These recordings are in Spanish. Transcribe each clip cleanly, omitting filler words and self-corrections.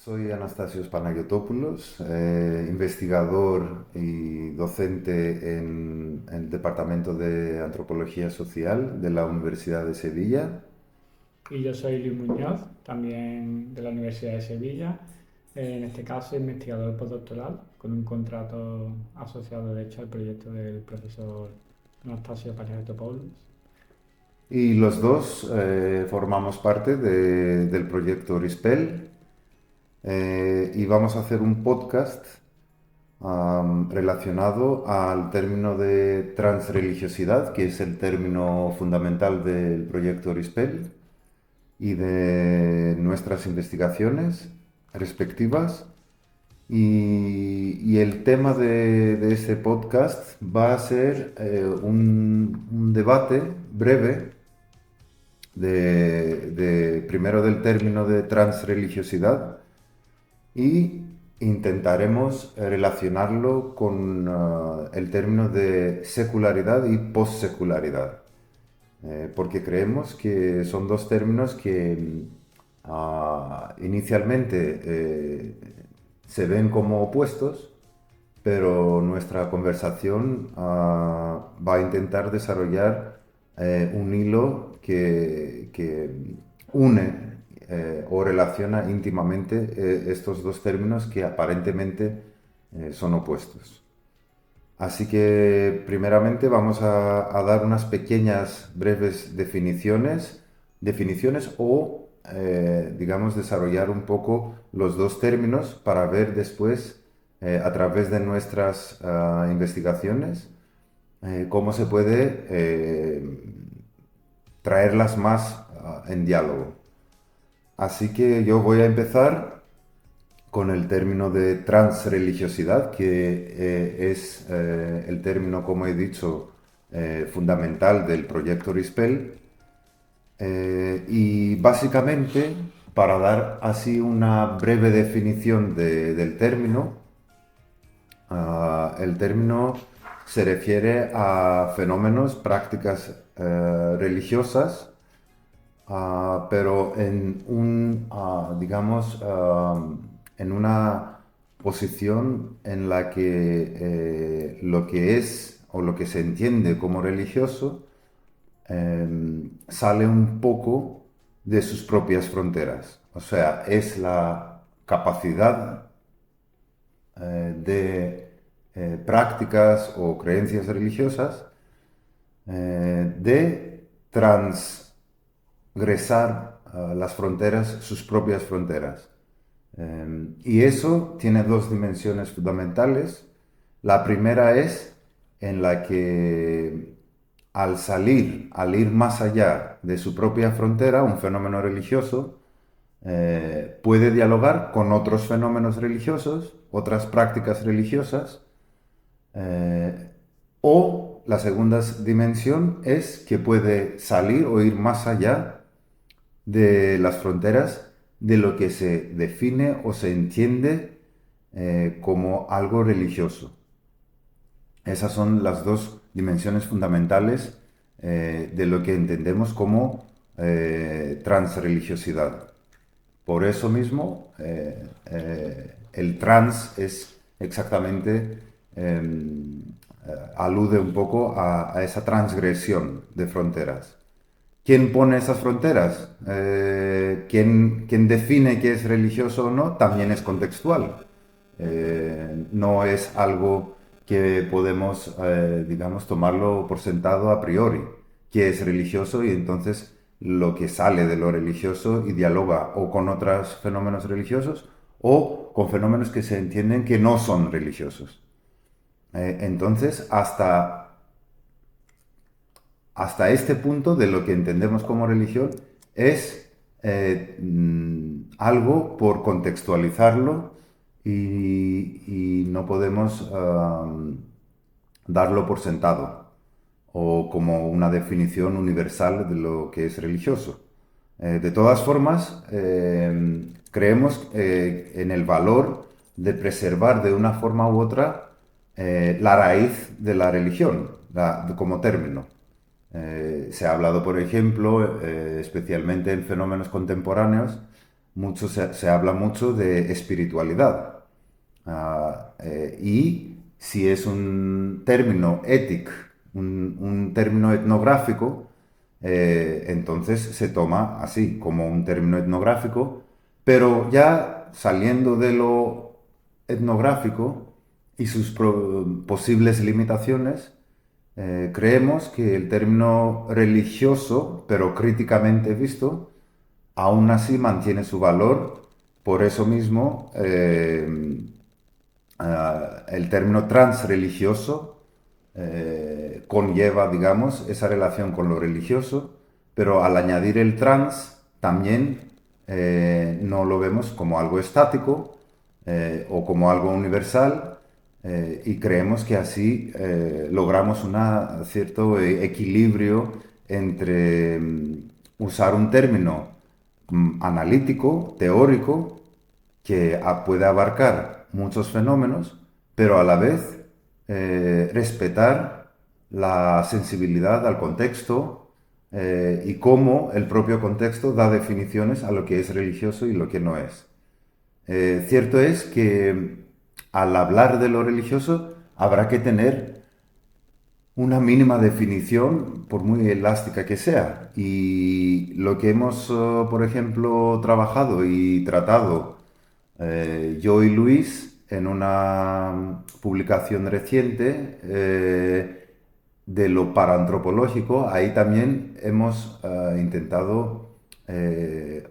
Soy Anastasios Panayotopoulos, investigador y docente en el Departamento de Antropología Social de la Universidad de Sevilla. Y yo soy Luis Muñoz, también de la Universidad de Sevilla, en este caso investigador postdoctoral, con un contrato asociado de hecho al proyecto del profesor Anastasio Panayotopoulos. Y los dos formamos parte del proyecto RISPEL, y vamos a hacer un podcast relacionado al término de transreligiosidad, que es el término fundamental del proyecto RISPEL y de nuestras investigaciones respectivas. Y el tema de este podcast va a ser un debate breve primero del término de transreligiosidad y intentaremos relacionarlo con el término de secularidad y postsecularidad, porque creemos que son dos términos que inicialmente se ven como opuestos, pero nuestra conversación va a intentar desarrollar un hilo que une o relaciona íntimamente estos dos términos que aparentemente son opuestos. Así que primeramente vamos a dar unas pequeñas, breves definiciones o, digamos, desarrollar un poco los dos términos para ver después, a través de nuestras investigaciones, cómo se puede traerlas más en diálogo. Así que yo voy a empezar con el término de transreligiosidad, que es el término, como he dicho, fundamental del proyecto RISPEL. Y básicamente, para dar así una breve definición del término, el término se refiere a fenómenos, prácticas religiosas, pero digamos, en una posición en la que lo que es o lo que se entiende como religioso sale un poco de sus propias fronteras. O sea, es la capacidad de prácticas o creencias religiosas de transgresar las fronteras, sus propias fronteras. Y eso tiene dos dimensiones fundamentales. La primera es en la que al ir más allá de su propia frontera, un fenómeno religioso puede dialogar con otros fenómenos religiosos, otras prácticas religiosas, eh, o la segunda dimensión es que puede salir o ir más allá de las fronteras de lo que se define o se entiende como algo religioso. Esas son las dos dimensiones fundamentales de lo que entendemos como transreligiosidad. Por eso mismo, el trans es exactamente, alude un poco a esa transgresión de fronteras. ¿Quién pone esas fronteras? ¿Quién define qué es religioso o no? También es contextual. No es algo que podemos, digamos, tomarlo por sentado a priori, que es religioso y entonces lo que sale de lo religioso y dialoga o con otros fenómenos religiosos o con fenómenos que se entienden que no son religiosos. Entonces, hasta este punto de lo que entendemos como religión es algo por contextualizarlo y no podemos darlo por sentado o como una definición universal de lo que es religioso. De todas formas, creemos en el valor de preservar de una forma u otra la raíz de la religión como término. Se ha hablado, por ejemplo, especialmente en fenómenos contemporáneos, se habla mucho de espiritualidad. Y si es un término ético, un término etnográfico, entonces se toma así, como un término etnográfico, pero ya saliendo de lo etnográfico y sus posibles limitaciones, creemos que el término religioso, pero críticamente visto, aún así mantiene su valor. Por eso mismo, el término transreligioso conlleva, digamos, esa relación con lo religioso, pero al añadir el trans también no lo vemos como algo estático o como algo universal, y creemos que así logramos un cierto equilibrio entre usar un término analítico, teórico, que puede abarcar muchos fenómenos, pero a la vez respetar la sensibilidad al contexto y cómo el propio contexto da definiciones a lo que es religioso y lo que no es. Cierto es que al hablar de lo religioso habrá que tener una mínima definición, por muy elástica que sea. Y lo que hemos, por ejemplo, trabajado y tratado yo y Luis en una publicación reciente de lo paraantropológico, ahí también hemos intentado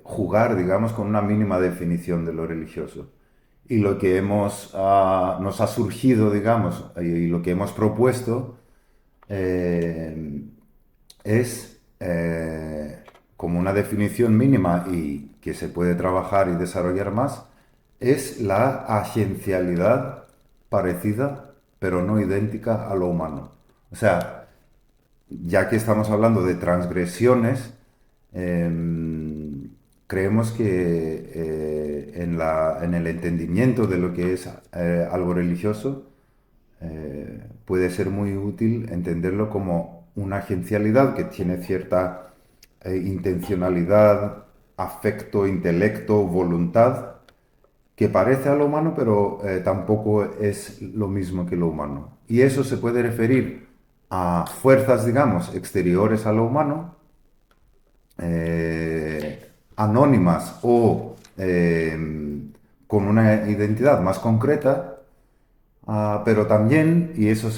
jugar, digamos, con una mínima definición de lo religioso. Y lo que nos ha surgido, digamos, y lo que hemos propuesto eh, es como una definición mínima y que se puede trabajar y desarrollar más, es la agencialidad parecida pero no idéntica a lo humano. O sea, ya que estamos hablando de transgresiones, creemos que en el entendimiento de lo que es algo religioso, puede ser muy útil entenderlo como una agencialidad que tiene cierta intencionalidad, afecto, intelecto, voluntad, que parece a lo humano, pero tampoco es lo mismo que lo humano. Y eso se puede referir a fuerzas, digamos, exteriores a lo humano, anónimas o con una identidad más concreta. Pero también, y eso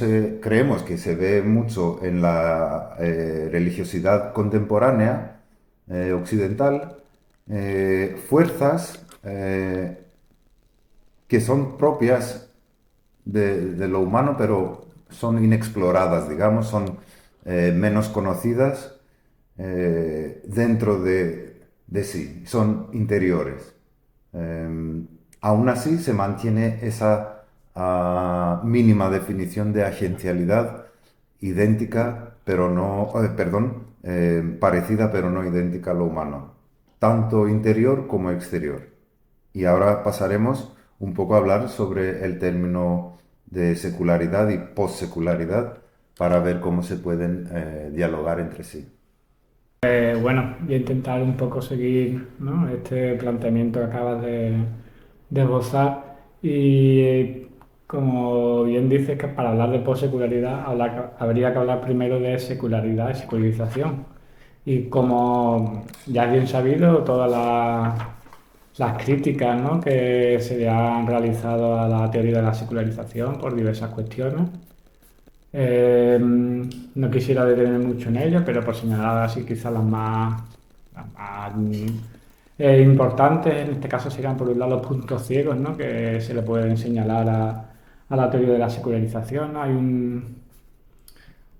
creemos que se ve mucho en la religiosidad contemporánea occidental, fuerzas que son propias de lo humano, pero son inexploradas, digamos, son menos conocidas dentro de sí, son interiores. Aún así se mantiene esa mínima definición de agencialidad idéntica, pero no, perdón, parecida pero no idéntica a lo humano, tanto interior como exterior. Y ahora pasaremos un poco a hablar sobre el término de secularidad y possecularidad para ver cómo se pueden dialogar entre sí. Bueno, voy a intentar un poco seguir, ¿no?, este planteamiento que acabas de esbozar. Y como bien dices, que para hablar de posecularidad habría que hablar primero de secularidad y secularización. Y como ya es bien sabido, todas las críticas, ¿no?, que se le han realizado a la teoría de la secularización por diversas cuestiones. No quisiera detenerme mucho en ello, pero por señalar así quizás las más importantes, en este caso serían por un lado los puntos ciegos, ¿no?, que se le pueden señalar a la teoría de la secularización, ¿no?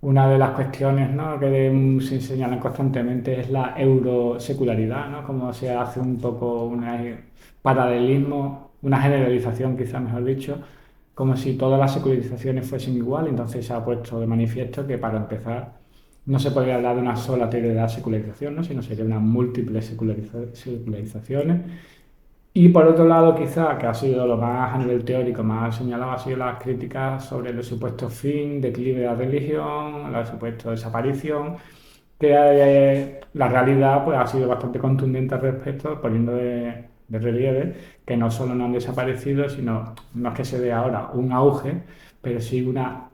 Una de las cuestiones, ¿no?, que se señalan constantemente es la eurosecularidad, ¿no?, como se hace un poco un paralelismo, una generalización quizás mejor dicho, como si todas las secularizaciones fuesen igual. Entonces se ha puesto de manifiesto que para empezar no se podría hablar de una sola teoría de la secularización, ¿no?, sino sería unas múltiples secularizaciones. Y por otro lado, quizá, que ha sido lo más a nivel teórico, más señalado, ha sido las críticas sobre el supuesto fin, declive de la religión, el supuesto desaparición, que la realidad pues, ha sido bastante contundente al respecto, poniendo de relieve, que no solo no han desaparecido, sino no es que se dé ahora un auge, pero sí una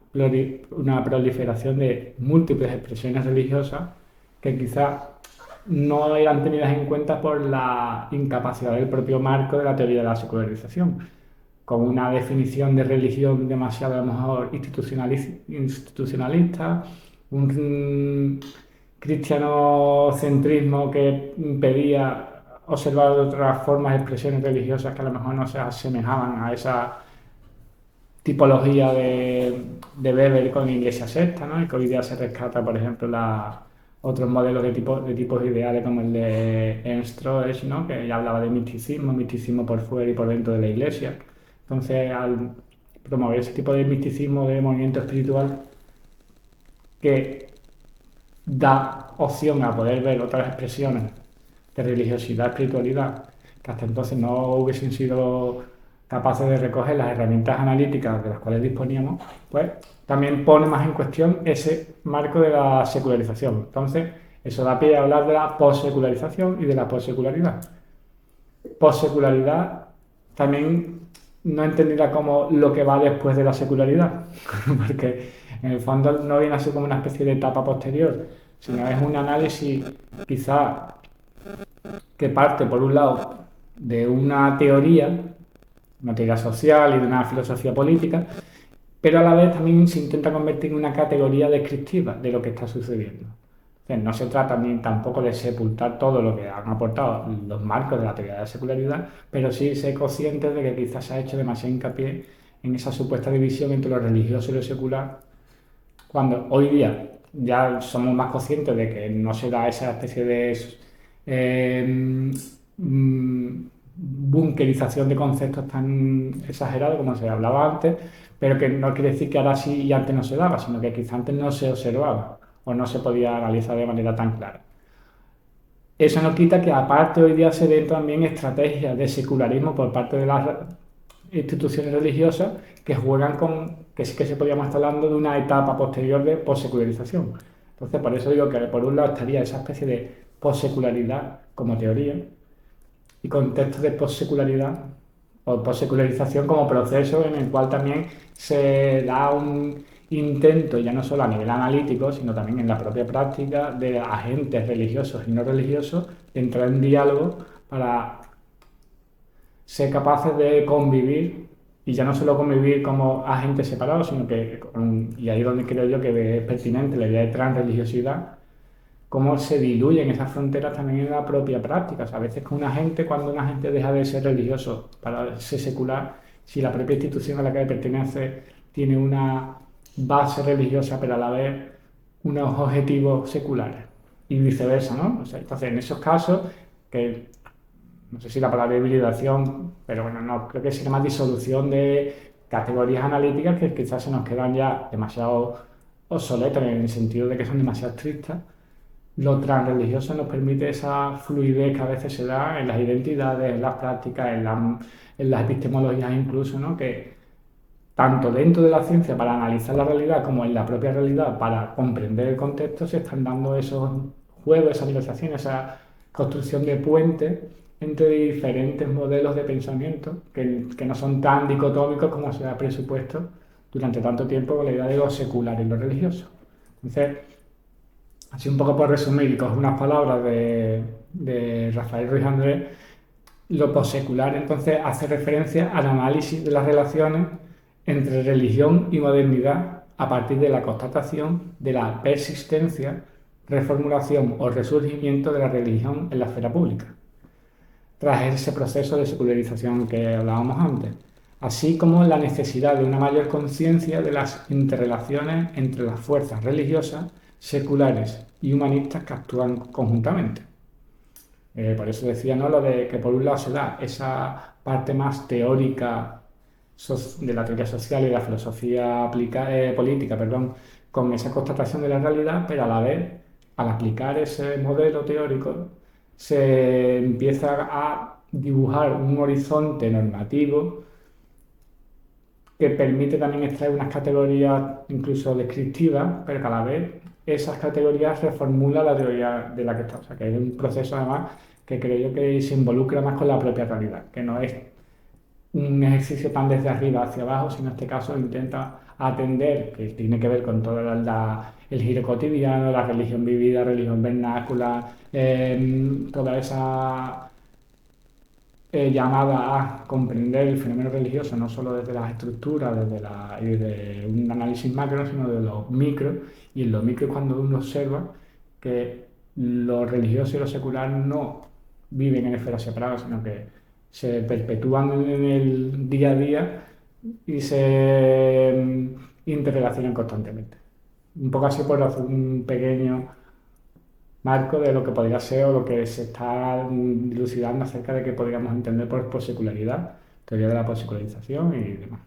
proliferación de múltiples expresiones religiosas que quizás no eran tenidas en cuenta por la incapacidad del propio marco de la teoría de la secularización, con una definición de religión demasiado a lo mejor institucionalista, un cristianocentrismo que impedía observar otras formas de expresiones religiosas que a lo mejor no se asemejaban a esa tipología de Weber con la iglesia secta, ¿no? Y que hoy día se rescata, por ejemplo, otros modelos de tipos ideales como el de Ernst Troeltsch, ¿no? Que ya hablaba de misticismo por fuera y por dentro de la iglesia. Entonces, al promover ese tipo de misticismo, de movimiento espiritual, que da opción a poder ver otras expresiones de religiosidad, espiritualidad, que hasta entonces no hubiesen sido capaces de recoger las herramientas analíticas de las cuales disponíamos, pues también pone más en cuestión ese marco de la secularización. Entonces, eso da pie a hablar de la possecularización y de la possecularidad. Possecularidad también no entendida como lo que va después de la secularidad, porque en el fondo no viene a ser como una especie de etapa posterior, sino es un análisis quizá que parte por un lado de una teoría social y de una filosofía política, pero a la vez también se intenta convertir en una categoría descriptiva de lo que está sucediendo. No se trata ni tampoco de sepultar todo lo que han aportado los marcos de la teoría de la secularidad, pero sí ser conscientes de que quizás se ha hecho demasiado hincapié en esa supuesta división entre lo religioso y lo secular, cuando hoy día ya somos más conscientes de que no se da esa especie de bunkerización de conceptos tan exagerados como se hablaba antes, pero que no quiere decir que ahora sí y antes no se daba, sino que quizás antes no se observaba o no se podía analizar de manera tan clara. Eso no quita que aparte hoy día se den también estrategias de secularismo por parte de las instituciones religiosas que juegan con, que sí que se podríamos estar hablando de una etapa posterior de possecularización. Entonces, por eso digo que por un lado estaría esa especie de possecularidad como teoría y contexto de possecularidad o possecularización como proceso en el cual también se da un intento, ya no solo a nivel analítico, sino también en la propia práctica de agentes religiosos y no religiosos, de entrar en diálogo para ser capaces de convivir, y ya no solo convivir como agentes separados, sino que, y ahí es donde creo yo que es pertinente la idea de transreligiosidad, cómo se diluyen esas fronteras también en la propia práctica. O sea, a veces con una gente, cuando una gente deja de ser religioso para ser secular, si la propia institución a la que pertenece tiene una base religiosa, pero a la vez unos objetivos seculares, y viceversa, ¿no? O sea, entonces, en esos casos, que no sé si la palabra es hibridación, pero bueno, no, creo que sería más disolución de categorías analíticas que quizás se nos quedan ya demasiado obsoletas en el sentido de que son demasiado estrictas. Lo transreligioso nos permite esa fluidez que a veces se da en las identidades, en las prácticas, en las epistemologías incluso, ¿no? Que tanto dentro de la ciencia para analizar la realidad como en la propia realidad para comprender el contexto se están dando esos juegos, esa negociación, esa construcción de puentes entre diferentes modelos de pensamiento que no son tan dicotómicos como se ha presupuesto durante tanto tiempo con la idea de lo secular y lo religioso. Entonces, así un poco por resumir y con unas palabras de Rafael Ruiz Andrés, lo possecular entonces hace referencia al análisis de las relaciones entre religión y modernidad a partir de la constatación de la persistencia, reformulación o resurgimiento de la religión en la esfera pública, tras ese proceso de secularización que hablábamos antes, así como la necesidad de una mayor conciencia de las interrelaciones entre las fuerzas religiosas, seculares y humanistas que actúan conjuntamente. Por eso decía, ¿no?, lo de que por un lado se da esa parte más teórica de la teoría social y de la filosofía política, con esa constatación de la realidad, pero a la vez, al aplicar ese modelo teórico, se empieza a dibujar un horizonte normativo que permite también extraer unas categorías incluso descriptivas, pero que a la vez esas categorías reformulan la teoría de la que está. O sea, que es un proceso además que creo yo que se involucra más con la propia realidad, que no es un ejercicio tan desde arriba hacia abajo, sino en este caso intenta atender, que tiene que ver con todo el giro cotidiano, la religión vivida, religión vernácula, toda esa llamada a comprender el fenómeno religioso no solo desde las estructuras, y desde un análisis macro, sino de los micros, y en los micros es cuando uno observa que lo religioso y lo secular no viven en esferas separadas, sino que se perpetúan en el día a día y se interrelacionan constantemente. Un poco así por hacer un pequeño marco de lo que podría ser o lo que se está dilucidando acerca de qué podríamos entender por posecularidad, teoría de la posecularización y demás.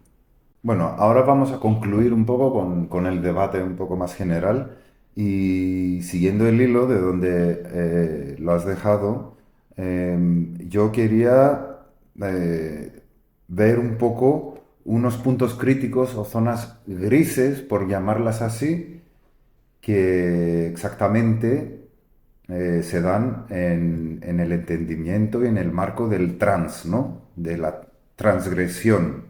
Bueno, ahora vamos a concluir un poco con el debate un poco más general y siguiendo el hilo de donde lo has dejado, yo quería ver un poco unos puntos críticos o zonas grises, por llamarlas así, que exactamente se dan en el entendimiento y en el marco del trans, ¿no? De la transgresión.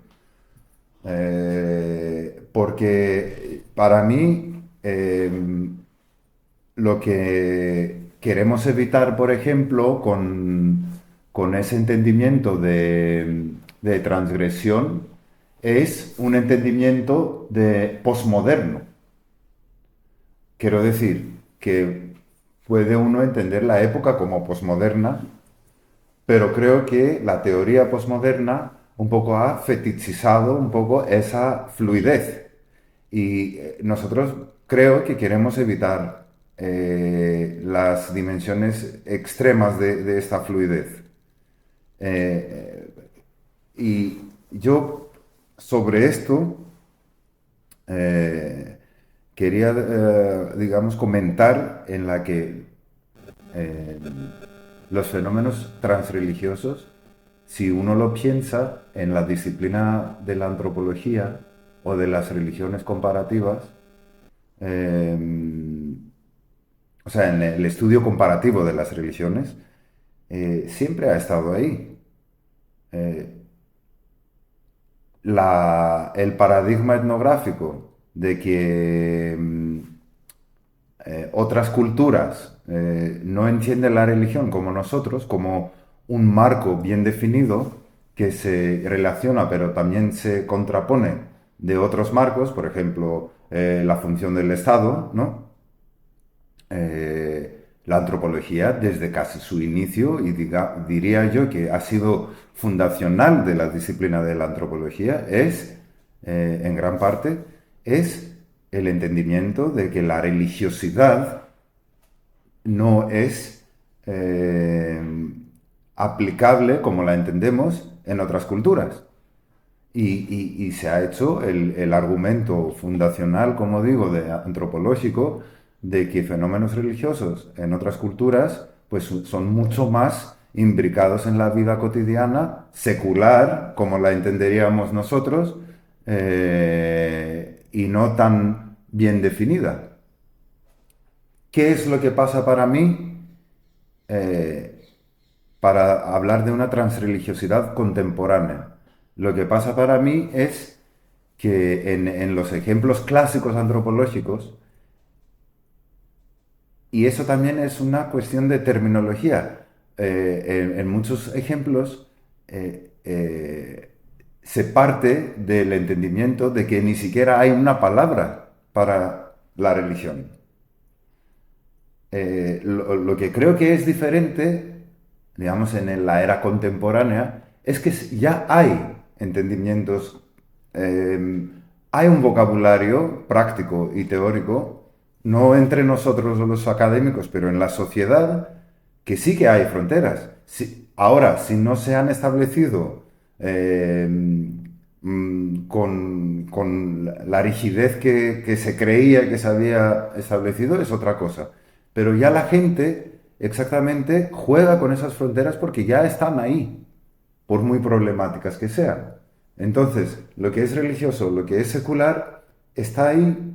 Porque para mí lo que queremos evitar, por ejemplo, con ese entendimiento de transgresión, es un entendimiento de posmoderno. Quiero decir que puede uno entender la época como posmoderna, pero creo que la teoría posmoderna un poco ha fetichizado un poco esa fluidez. Y nosotros creo que queremos evitar las dimensiones extremas de esta fluidez. Eh, y yo sobre esto eh, quería, digamos, comentar en la que eh, los fenómenos transreligiosos, si uno lo piensa en la disciplina de la antropología o de las religiones comparativas, eh, o sea, en el estudio comparativo de las religiones, siempre ha estado ahí. Eh, el paradigma etnográfico de que otras culturas no entienden la religión como nosotros, como un marco bien definido que se relaciona pero también se contrapone de otros marcos, por ejemplo, la función del Estado, ¿no? La antropología desde casi su inicio, y diría yo que ha sido fundacional de la disciplina de la antropología, es, en gran parte, es el entendimiento de que la religiosidad no es aplicable como la entendemos en otras culturas. Y se ha hecho el argumento fundacional, como digo, antropológico, de que fenómenos religiosos en otras culturas pues son mucho más imbricados en la vida cotidiana, secular, como la entenderíamos nosotros, y no tan bien definida. ¿Qué es lo que pasa para mí para hablar de una transreligiosidad contemporánea? Lo que pasa para mí es que en los ejemplos clásicos antropológicos, y eso también es una cuestión de terminología, en muchos ejemplos se parte del entendimiento de que ni siquiera hay una palabra para la religión. Lo que creo que es diferente, digamos, en la era contemporánea, es que ya hay entendimientos, hay un vocabulario práctico y teórico, no entre nosotros los académicos, pero en la sociedad, que sí que hay fronteras. Ahora, si no se han establecido con la rigidez que se creía que se había establecido, es otra cosa. Pero ya la gente exactamente juega con esas fronteras porque ya están ahí, por muy problemáticas que sean. Entonces, lo que es religioso, lo que es secular, está ahí,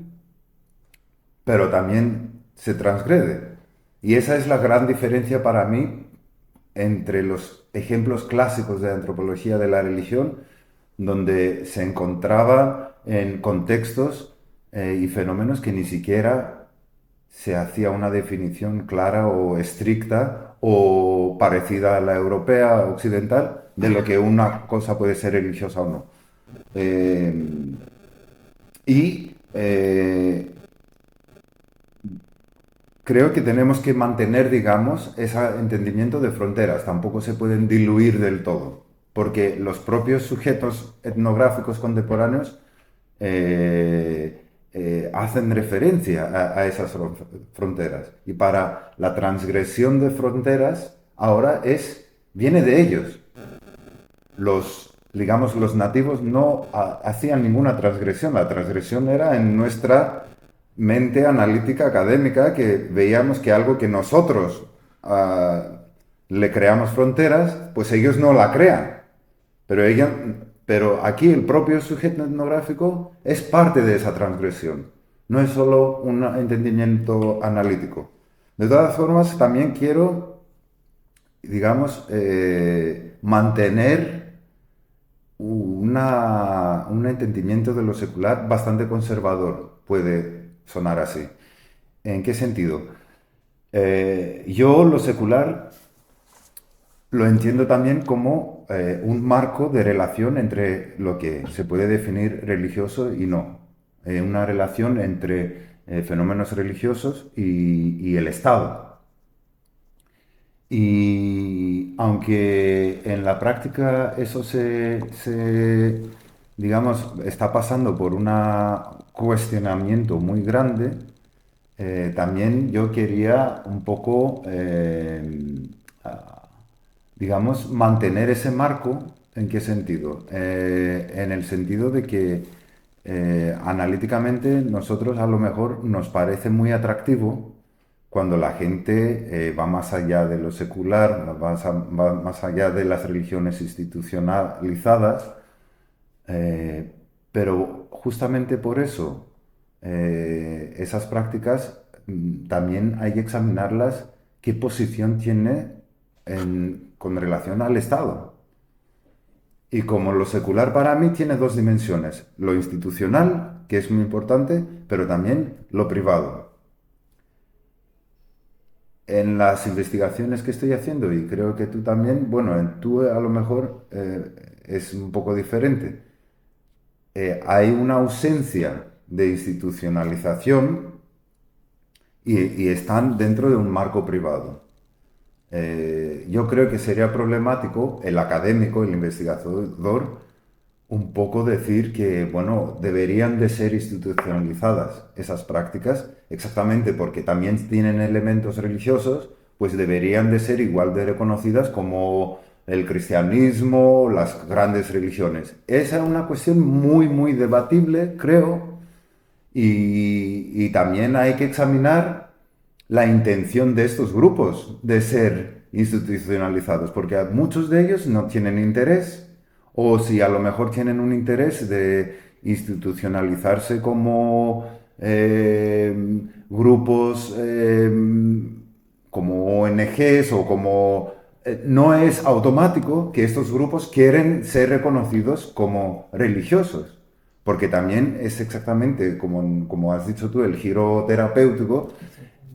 pero también se transgrede. Y esa es la gran diferencia para mí entre los ejemplos clásicos de antropología de la religión, donde se encontraba en contextos y fenómenos que ni siquiera se hacía una definición clara o estricta o parecida a la europea occidental de lo que una cosa puede ser religiosa o no. Y creo que tenemos que mantener, digamos, ese entendimiento de fronteras. Tampoco se pueden diluir del todo, porque los propios sujetos etnográficos contemporáneos hacen referencia a esas fronteras. Y para la transgresión de fronteras ahora viene de ellos. Digamos, los nativos no hacían ninguna transgresión. La transgresión era en nuestra mente analítica académica, que veíamos que algo que nosotros le creamos fronteras, pues ellos no la crean. Pero aquí el propio sujeto etnográfico es parte de esa transgresión. No es solo un entendimiento analítico. De todas formas, también quiero, digamos, mantener un entendimiento de lo secular bastante conservador. Puede sonar así. ¿En qué sentido? Yo lo secular lo entiendo también como un marco de relación entre lo que se puede definir religioso y no. Una relación entre fenómenos religiosos y el Estado. Y aunque en la práctica eso digamos, está pasando por un cuestionamiento muy grande, también yo quería un poco, digamos, mantener ese marco. ¿En qué sentido? En el sentido de que analíticamente nosotros a lo mejor nos parece muy atractivo cuando la gente va más allá de lo secular, va más allá de las religiones institucionalizadas, pero justamente por eso esas prácticas también hay que examinarlas, qué posición tiene con relación al Estado. Y como lo secular para mí tiene dos dimensiones, lo institucional, que es muy importante, pero también lo privado. En las investigaciones que estoy haciendo, y creo que tú también, bueno, tú a lo mejor es un poco diferente, hay una ausencia de institucionalización y están dentro de un marco privado. Yo creo que sería problemático el académico, el investigador, un poco decir que, bueno, deberían de ser institucionalizadas esas prácticas, exactamente porque también tienen elementos religiosos, pues deberían de ser igual de reconocidas como el cristianismo, las grandes religiones. Esa es una cuestión muy, muy debatible, creo, y también hay que examinar la intención de estos grupos de ser institucionalizados, porque muchos de ellos no tienen interés, o si a lo mejor tienen un interés de institucionalizarse como grupos, como ONGs o como... no es automático que estos grupos quieren ser reconocidos como religiosos. Porque también es exactamente, como has dicho tú, el giro terapéutico.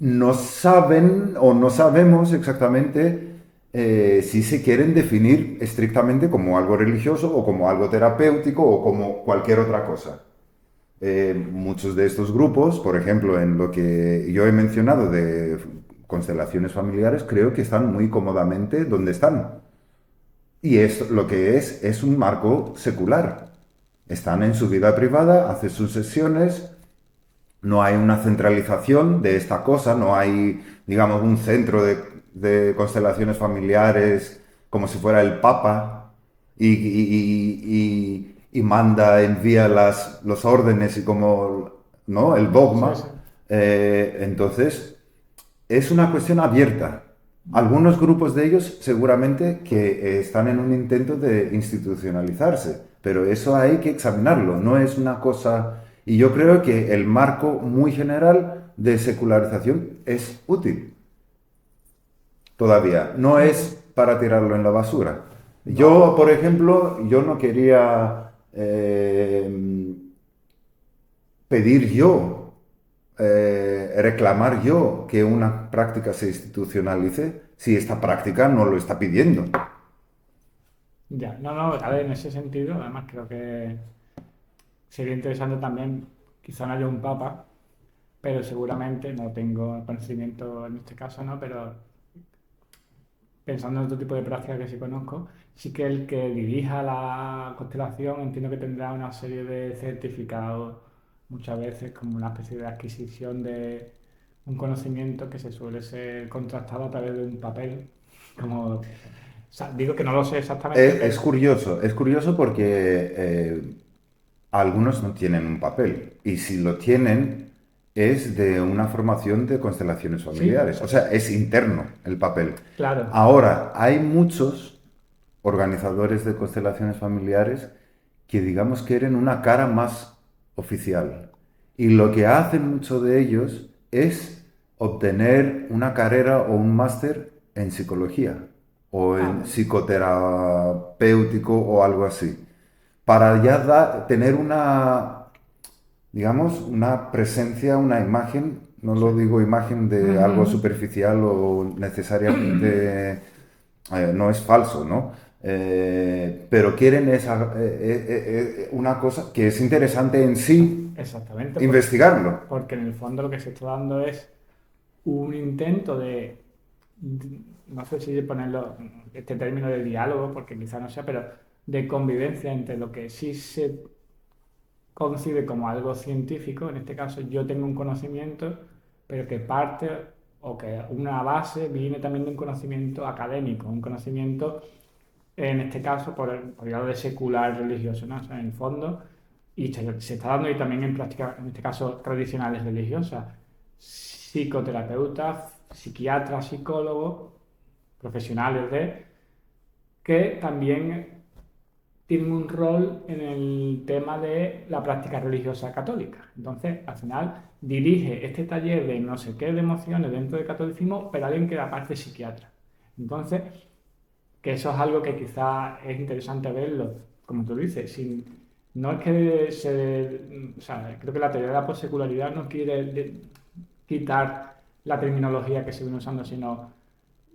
No saben o no sabemos exactamente si se quieren definir estrictamente como algo religioso o como algo terapéutico o como cualquier otra cosa. Muchos de estos grupos, por ejemplo, en lo que yo he mencionado de constelaciones familiares, creo que están muy cómodamente donde están. Y lo que es un marco secular. Están en su vida privada, hacen sus sesiones, no hay una centralización de esta cosa, no hay, digamos, un centro de constelaciones familiares como si fuera el Papa y manda, envía los órdenes y como, ¿no? El dogma. Sí, sí. Entonces, es una cuestión abierta. Algunos grupos de ellos seguramente que están en un intento de institucionalizarse, pero eso hay que examinarlo, no es una cosa... Y yo creo que el marco muy general de secularización es útil. Todavía. No es para tirarlo en la basura. No, Yo, por ejemplo, yo no quería pedir yo, reclamar yo que una práctica se institucionalice si esta práctica no lo está pidiendo. ya, no, no, a ver, en ese sentido, además creo que sería interesante también, quizá no haya un papa, pero seguramente, no tengo conocimiento en este caso, ¿no? Pero pensando en otro tipo de prácticas que sí conozco, sí que el que dirija la constelación entiendo que tendrá una serie de certificados, muchas veces como una especie de adquisición de un conocimiento que se suele ser contrastado a través de un papel. Como, o sea, digo que no lo sé exactamente, pero Es curioso porque algunos no tienen un papel y si lo tienen es de una formación de constelaciones sí, familiares, o sea, es interno el papel. claro. Ahora, hay muchos organizadores de constelaciones familiares que digamos quieren una cara más oficial y lo que hacen muchos de ellos es obtener una carrera o un máster en psicología o Ah, en pues, psicoterapéutico o algo así para ya tener una, digamos, una presencia, una imagen, no sí. lo digo imagen de Ujú, algo ujú. superficial o necesariamente, no es falso, ¿no? Pero quieren una cosa que es interesante en sí Exactamente, investigarlo. porque en el fondo lo que se está dando es un intento no sé si ponerlo, este término de diálogo, porque quizá no sea, pero de convivencia entre lo que sí se concibe como algo científico, en este caso yo tengo un conocimiento, pero que parte o que una base viene también de un conocimiento académico, un conocimiento, en este caso, por el lado de secular religioso, ¿no? O sea, en el fondo, y se está dando y también en prácticas, en este caso, tradicionales religiosas, psicoterapeutas, psiquiatras, psicólogos, profesionales que también tienen un rol en el tema de la práctica religiosa católica. Entonces, al final, dirige este taller de no sé qué de emociones dentro del catolicismo, pero alguien que da parte psiquiatra. Entonces, que eso es algo que quizás es interesante verlo, como tú dices, no es que o sea, creo que la teoría de la posecularidad no quiere quitar la terminología que se viene usando, sino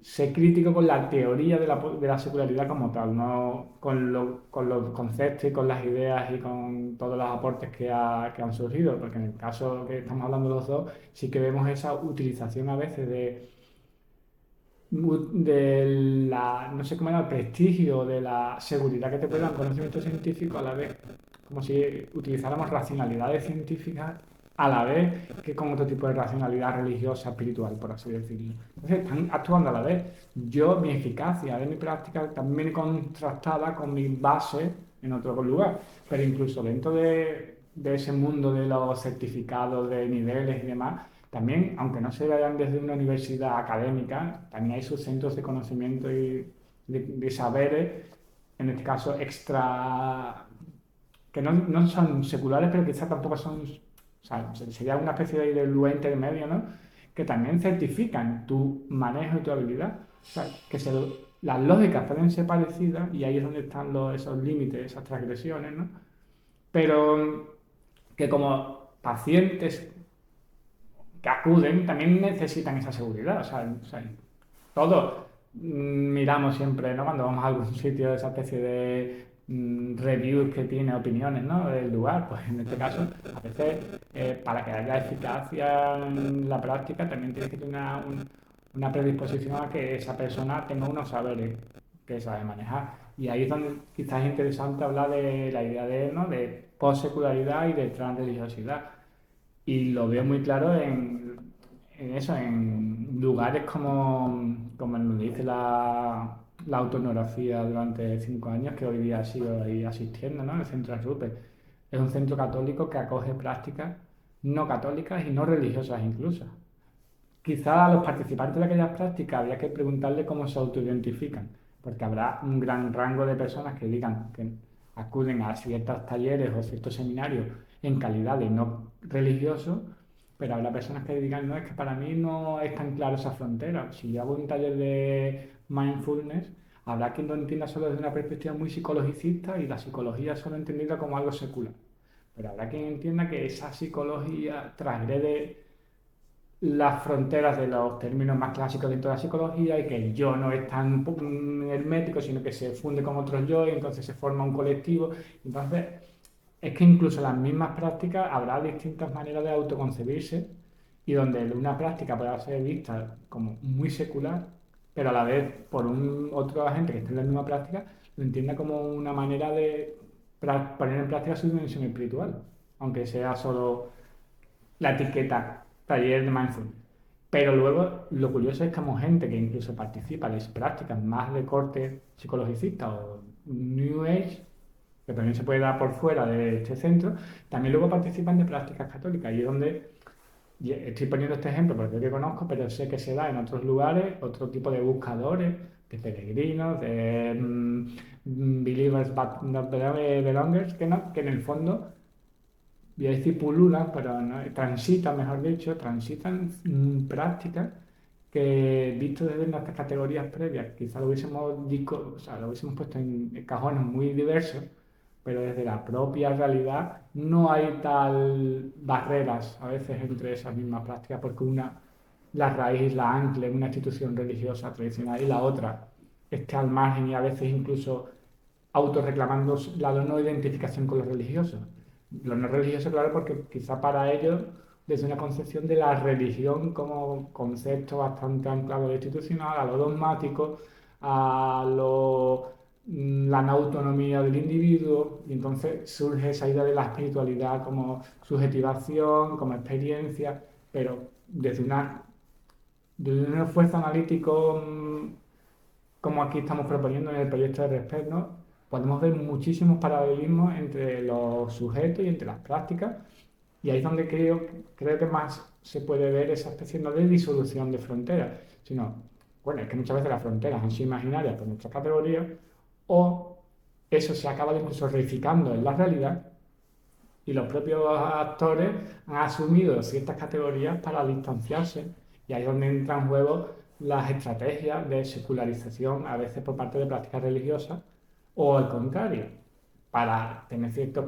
ser crítico con la teoría de la secularidad como tal, no con los conceptos y con las ideas y con todos los aportes que han surgido, porque en el caso que estamos hablando los dos, sí que vemos esa utilización a veces no sé cómo era, el prestigio de la seguridad que te puede dar un conocimiento científico a la vez, como si utilizáramos racionalidades científicas a la vez que con otro tipo de racionalidad religiosa, espiritual, por así decirlo. Entonces están actuando a la vez. Mi eficacia de mi práctica también viene contrastada con mi base en otro lugar, pero incluso dentro de ese mundo de los certificados de niveles y demás, también, aunque no se vayan desde una universidad académica, también hay sus centros de conocimiento y de saberes, en este caso extra, que no son seculares, pero quizás tampoco son, o sea, sería una especie de lugar intermedio, ¿no? Que también certifican tu manejo y tu habilidad. O sea, las lógicas pueden ser parecidas y ahí es donde están esos límites, esas transgresiones, ¿no? Pero que como pacientes que acuden también necesitan esa seguridad. O sea, todos miramos siempre, ¿no? Cuando vamos a algún sitio, esa especie de reviews que tiene opiniones, ¿no? Del lugar, pues en este caso, a veces para que haya eficacia en la práctica también tienes que tener una predisposición a que esa persona tenga unos saberes que sabe manejar. Y ahí es donde quizás es interesante hablar de la idea de, ¿no? De post-secularidad y de transreligiosidad. Y lo veo muy claro en eso, en lugares como en donde hice la autonografía durante 5 años, que hoy día sigo ahí asistiendo, ¿no? El Centro Arrupe. Es un centro católico que acoge prácticas no católicas y no religiosas incluso. Quizá a los participantes de aquellas prácticas habría que preguntarle cómo se autoidentifican, porque habrá un gran rango de personas que digan que acuden a ciertos talleres o ciertos seminarios en calidad de no religioso, pero habrá personas que digan, no, es que para mí no es tan claro esa frontera. Si yo hago un taller de mindfulness, habrá quien lo entienda solo desde una perspectiva muy psicologicista y la psicología solo entendida como algo secular. Pero habrá quien entienda que esa psicología transgrede las fronteras de los términos más clásicos dentro de la psicología y que el yo no es tan hermético, sino que se funde con otros yo y entonces se forma un colectivo. Entonces, es que incluso en las mismas prácticas habrá distintas maneras de autoconcebirse y donde una práctica pueda ser vista como muy secular, pero a la vez por un otro agente que esté en la misma práctica lo entienda como una manera de poner en práctica su dimensión espiritual, aunque sea solo la etiqueta taller de mindfulness. Pero luego lo curioso es que como gente que incluso participa en las prácticas más de corte psicologicista o New Age, que también se puede dar por fuera de este centro, también luego participan de prácticas católicas. Y es donde estoy poniendo este ejemplo porque es que conozco, pero sé que se da en otros lugares, otro tipo de buscadores, de peregrinos, de believers but not belongers, que en el fondo voy a decir pululan, pero no, transitan, mejor dicho, transitan prácticas que visto desde nuestras categorías previas, quizá lo hubiésemos, o sea, lo hubiésemos puesto en cajones muy diversos, pero desde la propia realidad no hay tal barreras a veces entre esas mismas prácticas, porque una, la raíz, la ancla en una institución religiosa tradicional y la otra esté al margen y a veces incluso autorreclamando la no identificación con los religiosos. Los no religiosos, claro, porque quizá para ellos, desde una concepción de la religión como concepto bastante anclado a lo institucional, a lo dogmático, a la no autonomía del individuo, y entonces surge esa idea de la espiritualidad como subjetivación, como experiencia, pero desde un esfuerzo analítico como aquí estamos proponiendo en el proyecto de Respect, ¿no? Podemos ver muchísimos paralelismos entre los sujetos y entre las prácticas, y ahí es donde creo que más se puede ver esa especie no de disolución de fronteras, sino, bueno, es que muchas veces las fronteras han sido imaginarias por nuestras categorías, o eso se acaba incluso reificando en la realidad, y los propios actores han asumido ciertas categorías para distanciarse, y ahí es donde entran en juego las estrategias de secularización, a veces por parte de prácticas religiosas, o al contrario, para tener ciertos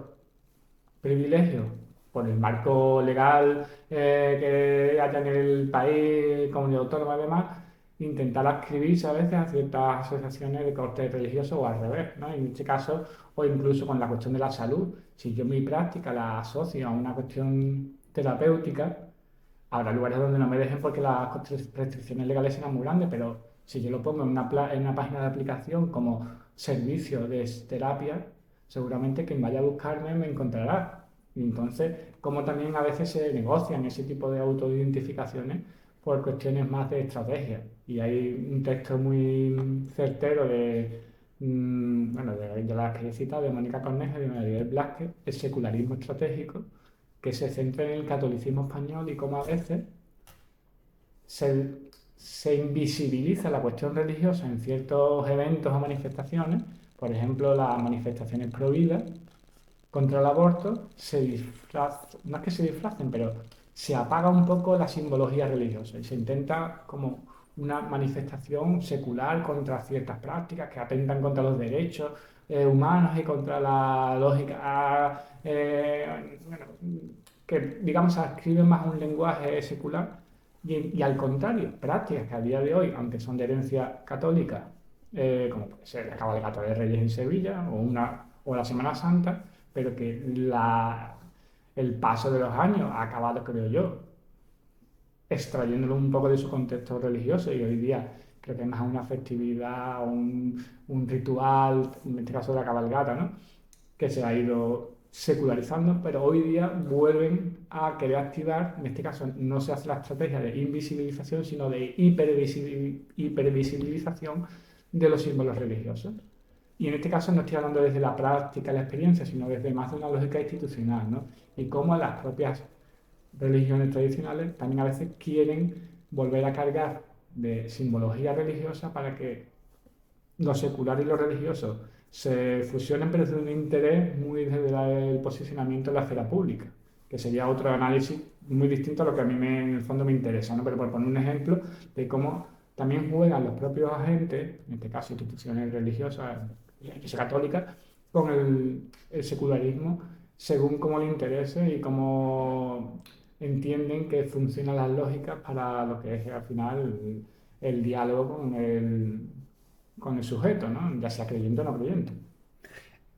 privilegios por el marco legal que haya en el país, comunidad autónoma y demás, intentar adscribirse a veces a ciertas asociaciones de corte religioso o al revés, ¿no? En este caso, o incluso con la cuestión de la salud, si yo mi práctica la asocio a una cuestión terapéutica, habrá lugares donde no me dejen porque las restricciones legales serán muy grandes, pero si yo lo pongo en una página de aplicación como servicio de terapia, seguramente quien vaya a buscarme me encontrará. Y entonces, como también a veces se negocian ese tipo de autoidentificaciones por cuestiones más de estrategia. Y hay un texto muy certero bueno, de las que he citado, de Mónica Cornejo y de María Blasque, el secularismo estratégico, que se centra en el catolicismo español y cómo a veces se, se invisibiliza la cuestión religiosa en ciertos eventos o manifestaciones, por ejemplo, las manifestaciones pro vida contra el aborto, no es que se disfracen, pero se apaga un poco la simbología religiosa y se intenta como una manifestación secular contra ciertas prácticas que atentan contra los derechos humanos y contra la lógica, bueno, que digamos adscriben más a un lenguaje secular y al contrario, prácticas que a día de hoy, aunque son de herencia católica, como puede ser la cabalgata de Reyes en Sevilla o la Semana Santa, pero que el paso de los años ha acabado, creo yo, extrayéndolo un poco de su contexto religioso y hoy día creo que es más una festividad, un ritual, en este caso la cabalgata, ¿no? Que se ha ido secularizando, pero hoy día vuelven a querer activar, en este caso no se hace la estrategia de invisibilización, sino de hipervisibilización de los símbolos religiosos. Y en este caso no estoy hablando desde la práctica, la experiencia, sino desde más de una lógica institucional, ¿no? Y cómo las propias religiones tradicionales también a veces quieren volver a cargar de simbología religiosa para que lo secular y lo religioso se fusionen, pero desde un interés muy desde el posicionamiento en la esfera pública, que sería otro análisis muy distinto a lo que a mí en el fondo me interesa, ¿no? Pero por poner un ejemplo de cómo también juegan los propios agentes, en este caso instituciones religiosas, la Iglesia Católica, con el secularismo según cómo le interese y cómo entienden que funcionan las lógicas para lo que es al final el diálogo con el sujeto, ¿no? Ya sea creyente o no creyente.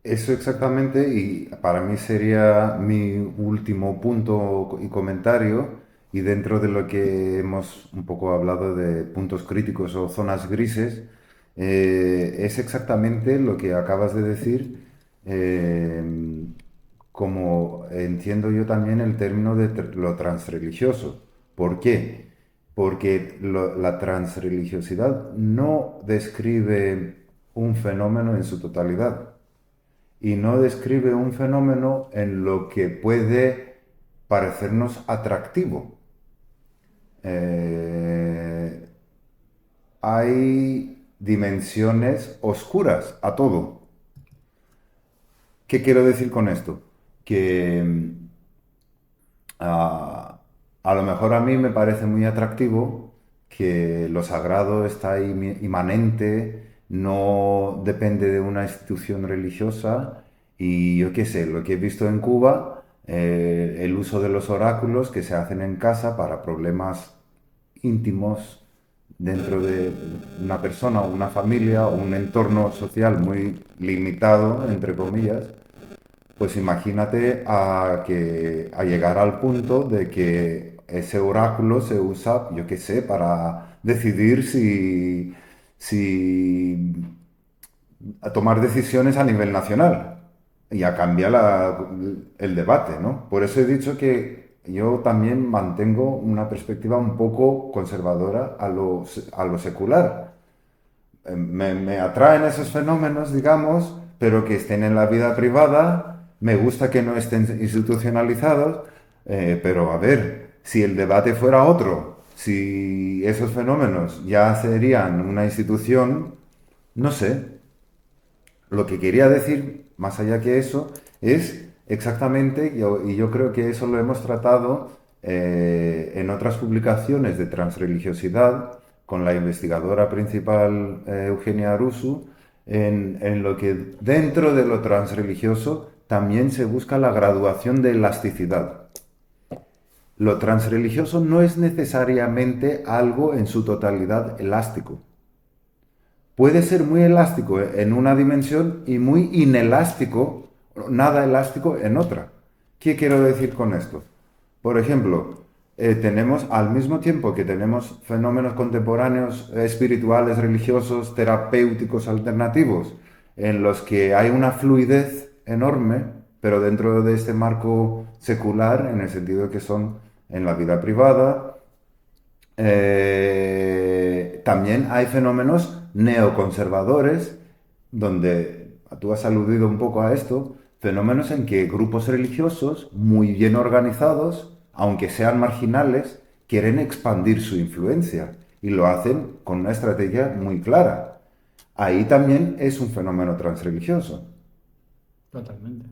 Eso exactamente, y para mí sería mi último punto y comentario, y dentro de lo que hemos un poco hablado de puntos críticos o zonas grises, es exactamente lo que acabas de decir, eh, como entiendo yo también el término de lo transreligioso. ¿Por qué? Porque la transreligiosidad no describe un fenómeno en su totalidad y no describe un fenómeno en lo que puede parecernos atractivo. Eh, Hay dimensiones oscuras a todo. ¿Qué quiero decir con esto? Que a, a lo mejor a mí me parece muy atractivo que lo sagrado está ahí inmanente, no depende de una institución religiosa y yo qué sé, lo que he visto en Cuba, el uso de los oráculos que se hacen en casa para problemas íntimos dentro de una persona o una familia o un entorno social muy limitado, entre comillas, pues imagínate a llegar al punto de que ese oráculo se usa, yo qué sé, para decidir si a tomar decisiones a nivel nacional y a cambiar el debate, ¿no? Por eso he dicho que yo también mantengo una perspectiva un poco conservadora a lo secular. Me atraen esos fenómenos, digamos, pero que estén en la vida privada. Me gusta que no estén institucionalizados, pero a ver, si el debate fuera otro, si esos fenómenos ya serían una institución, no sé. Lo que quería decir, más allá que eso, es exactamente, y yo creo que eso lo hemos tratado en otras publicaciones de transreligiosidad, con la investigadora principal Eugenia Arusu, en lo que dentro de lo transreligioso también se busca la graduación de elasticidad. Lo transreligioso no es necesariamente algo en su totalidad elástico. Puede ser muy elástico en una dimensión y muy inelástico, nada elástico en otra. ¿Qué quiero decir con esto? Por ejemplo, tenemos al mismo tiempo que tenemos fenómenos contemporáneos espirituales, religiosos, terapéuticos, alternativos, en los que hay una fluidez enorme, pero dentro de este marco secular, en el sentido de que son en la vida privada, también hay fenómenos neoconservadores, donde tú has aludido un poco a esto, fenómenos en que grupos religiosos muy bien organizados, aunque sean marginales, quieren expandir su influencia y lo hacen con una estrategia muy clara. Ahí también es un fenómeno transreligioso, Totalmente.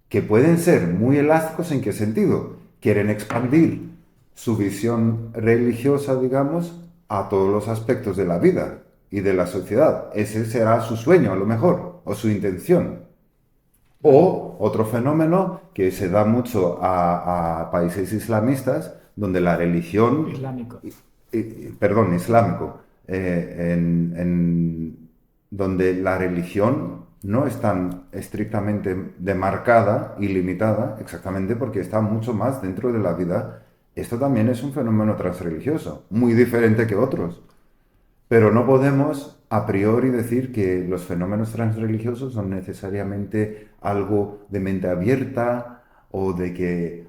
que pueden ser muy elásticos. ¿En qué sentido? Quieren expandir su visión religiosa, digamos, a todos los aspectos de la vida y de la sociedad. Ese será su sueño, a lo mejor, o su intención. Claro. O otro fenómeno que se da mucho a países islamistas, donde la religión, Islámico. perdón, islámico, donde la religión no es tan estrictamente demarcada y limitada, exactamente porque está mucho más dentro de la vida. Esto también es un fenómeno transreligioso, muy diferente que otros. Pero no podemos a priori decir que los fenómenos transreligiosos son necesariamente algo de mente abierta o de que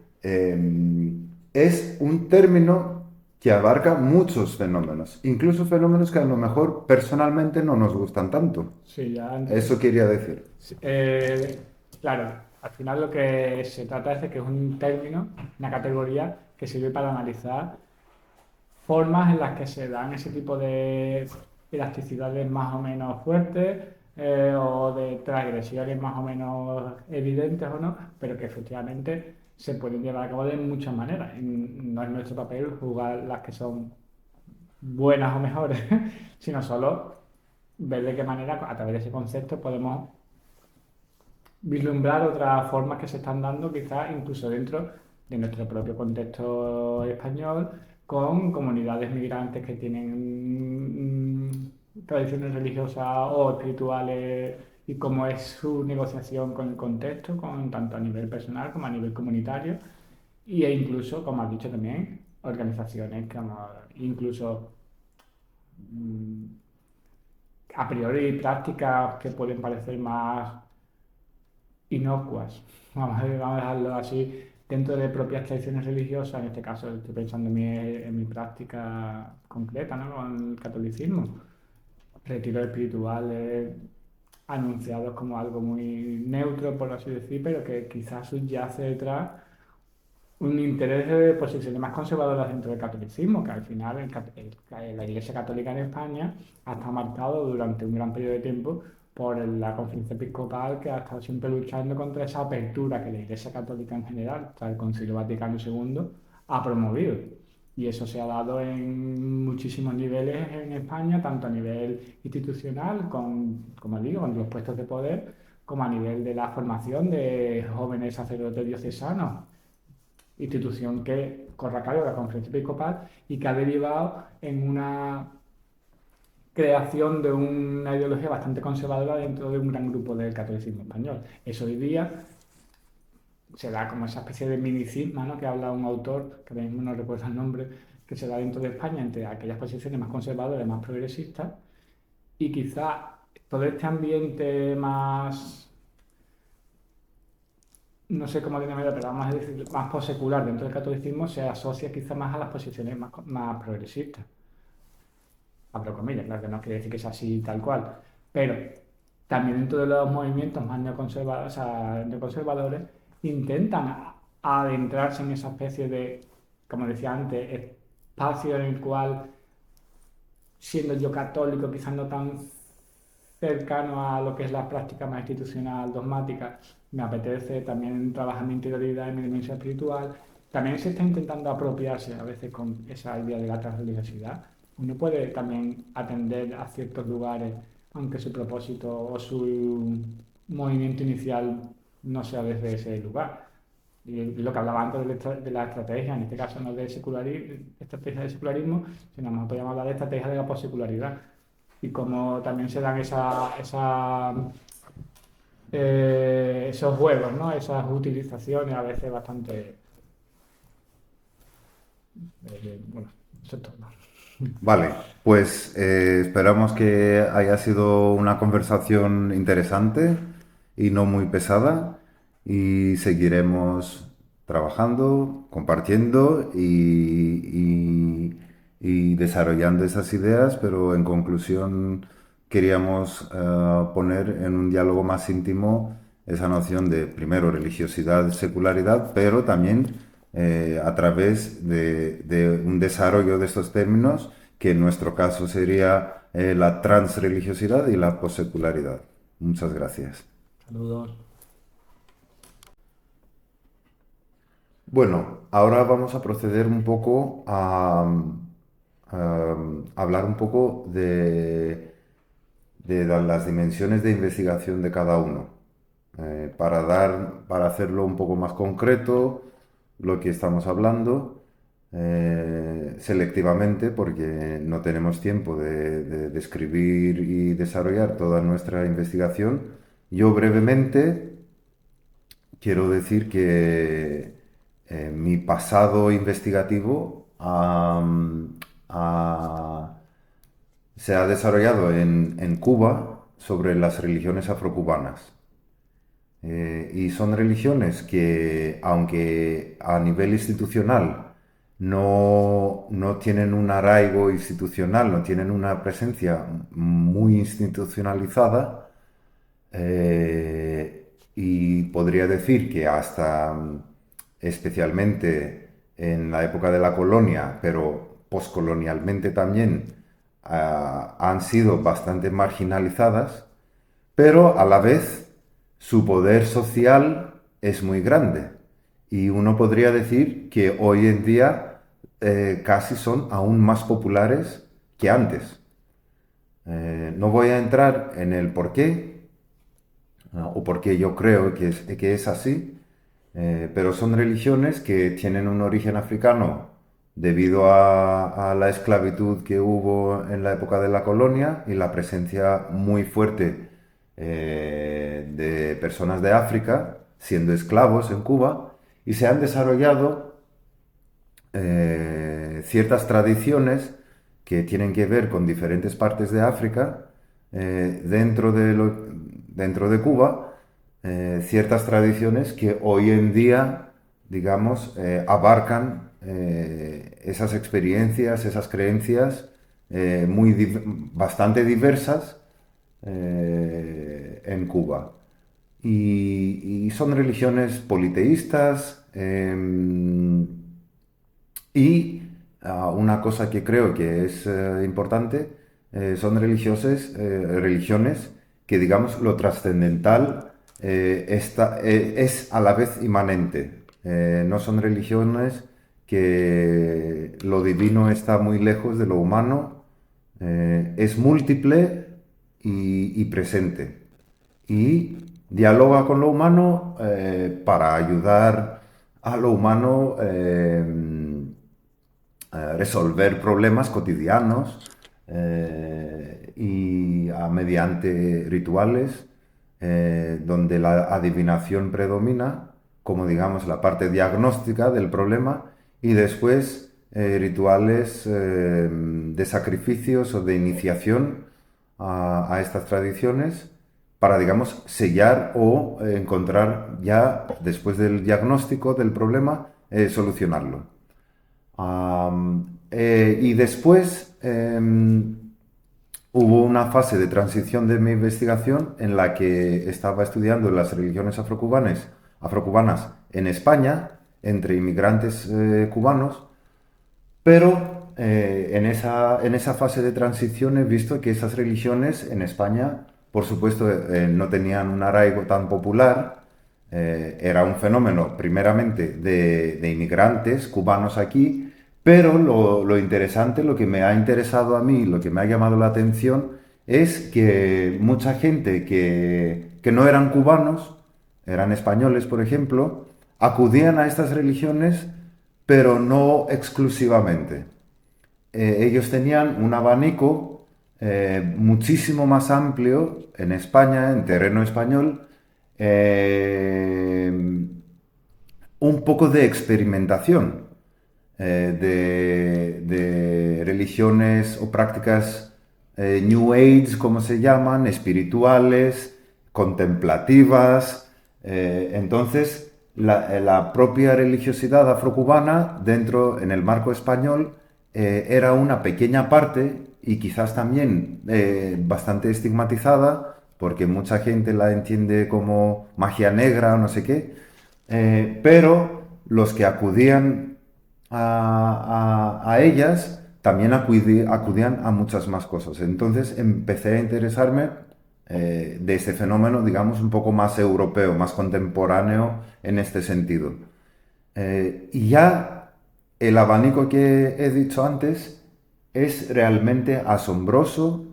es un término que abarca muchos fenómenos, incluso fenómenos que a lo mejor personalmente no nos gustan tanto. Sí, ya. Eso quería decir. Sí, claro, al final lo que se trata es de que es un término, una categoría que sirve para analizar formas en las que se dan ese tipo de elasticidades más o menos fuertes o de transgresiones más o menos evidentes o no, pero que efectivamente se pueden llevar a cabo de muchas maneras. No es nuestro papel juzgar las que son buenas o mejores, sino solo ver de qué manera a través de ese concepto podemos vislumbrar otras formas que se están dando quizás incluso dentro de nuestro propio contexto español con comunidades migrantes que tienen tradiciones religiosas o espirituales y cómo es su negociación con el contexto, tanto a nivel personal como a nivel comunitario e incluso, como has dicho también, organizaciones como incluso mm, a priori prácticas que pueden parecer más inocuas, vamos a dejarlo así, dentro de propias tradiciones religiosas, en este caso estoy pensando en mi práctica concreta, ¿no? Con el catolicismo, retiros espirituales anunciados como algo muy neutro, por así decir, pero que quizás subyace detrás un interés de posiciones más conservadoras dentro del catolicismo, que al final la Iglesia Católica en España ha estado marcado durante un gran periodo de tiempo por la conferencia episcopal que ha estado siempre luchando contra esa apertura que la Iglesia Católica en general, tras el Concilio Vaticano II, ha promovido. Y eso se ha dado en muchísimos niveles en España, tanto a nivel institucional, como digo, con los puestos de poder, como a nivel de la formación de jóvenes sacerdotes diocesanos, institución que corre a cargo de la Conferencia Episcopal y que ha derivado en una creación de una ideología bastante conservadora dentro de un gran grupo del catolicismo español. Eso hoy día se da como esa especie de minicisma, ¿no? Que habla un autor, que ahora mismo no recuerdo el nombre, que se da dentro de España entre aquellas posiciones más conservadoras y más progresistas, y quizá todo este ambiente más, no sé cómo denominarlo, pero vamos a decir, más postsecular dentro del catolicismo se asocia quizá más a las posiciones más progresistas. Abro comillas, claro que no quiere decir que sea así tal cual, pero también dentro de los movimientos más neoconservadores, o sea, neoconservadores intentan adentrarse en esa especie de, como decía antes, espacio en el cual, siendo yo católico, quizás no tan cercano a lo que es la práctica más institucional, dogmática, me apetece también trabajar mi interioridad y mi dimensión espiritual. También se está intentando apropiarse a veces con esa idea de la transreligiosidad. Uno puede también atender a ciertos lugares, aunque su propósito o su movimiento inicial no sea desde ese lugar. Y lo que hablaba antes de la estrategia, en este caso no de estrategia de secularismo, sino más podríamos hablar de estrategia de la posecularidad y cómo también se dan esos juegos, ¿no? Esas utilizaciones a veces bastante... bueno, eso es todo. Vale, pues esperamos que haya sido una conversación interesante y no muy pesada y seguiremos trabajando, compartiendo y desarrollando esas ideas, pero en conclusión queríamos poner en un diálogo más íntimo esa noción de, primero, religiosidad, secularidad, pero también a través de un desarrollo de estos términos, que en nuestro caso sería la transreligiosidad y la posecularidad. Muchas gracias. Saludos. Bueno, ahora vamos a proceder un poco a hablar un poco de las dimensiones de investigación de cada uno. Para hacerlo un poco más concreto, lo que estamos hablando, selectivamente, porque no tenemos tiempo de describir y desarrollar toda nuestra investigación, yo brevemente quiero decir que mi pasado investigativo ha- se ha desarrollado en Cuba sobre las religiones afrocubanas. Y son religiones que, aunque a nivel institucional no tienen un arraigo institucional, no tienen una presencia muy institucionalizada, y podría decir que hasta especialmente en la época de la colonia, pero poscolonialmente también, han sido bastante marginalizadas, pero a la vez su poder social es muy grande. Y uno podría decir que hoy en día casi son aún más populares que antes. No voy a entrar en el por qué, o por qué yo creo que es así, pero son religiones que tienen un origen africano debido a la esclavitud que hubo en la época de la colonia y la presencia muy fuerte de personas de África siendo esclavos en Cuba, y se han desarrollado ciertas tradiciones que tienen que ver con diferentes partes de África dentro de Cuba, ciertas tradiciones que hoy en día, digamos, abarcan esas experiencias, esas creencias bastante diversas en Cuba. Y son religiones politeístas, y una cosa que creo que es importante, son religiones que, digamos, lo trascendental es a la vez inmanente. No son religiones que lo divino está muy lejos de lo humano, es múltiple y presente. Y dialoga con lo humano para ayudar a lo humano a resolver problemas cotidianos mediante rituales donde la adivinación predomina como, digamos, la parte diagnóstica del problema, y después rituales de sacrificios o de iniciación a estas tradiciones para, digamos, sellar o encontrar ya, después del diagnóstico del problema, solucionarlo. Y después hubo una fase de transición de mi investigación en la que estaba estudiando las religiones afrocubanas en España, entre inmigrantes cubanos, pero en esa fase de transición he visto que esas religiones en España, por supuesto, no tenían un arraigo tan popular. Era un fenómeno primeramente de inmigrantes cubanos aquí, pero lo interesante, lo que me ha interesado a mí, lo que me ha llamado la atención, es que mucha gente que no eran cubanos, eran españoles, por ejemplo, acudían a estas religiones, pero no exclusivamente. Ellos tenían un abanico muchísimo más amplio en España, en terreno español, un poco de experimentación de religiones o prácticas New Age, como se llaman, espirituales, contemplativas. Entonces, la propia religiosidad afrocubana dentro, en el marco español, era una pequeña parte y quizás también bastante estigmatizada, porque mucha gente la entiende como magia negra o no sé qué, pero los que acudían a ellas también acudían a muchas más cosas. Entonces empecé a interesarme de este fenómeno, digamos, un poco más europeo, más contemporáneo en este sentido. Y ya el abanico que he dicho antes es realmente asombroso,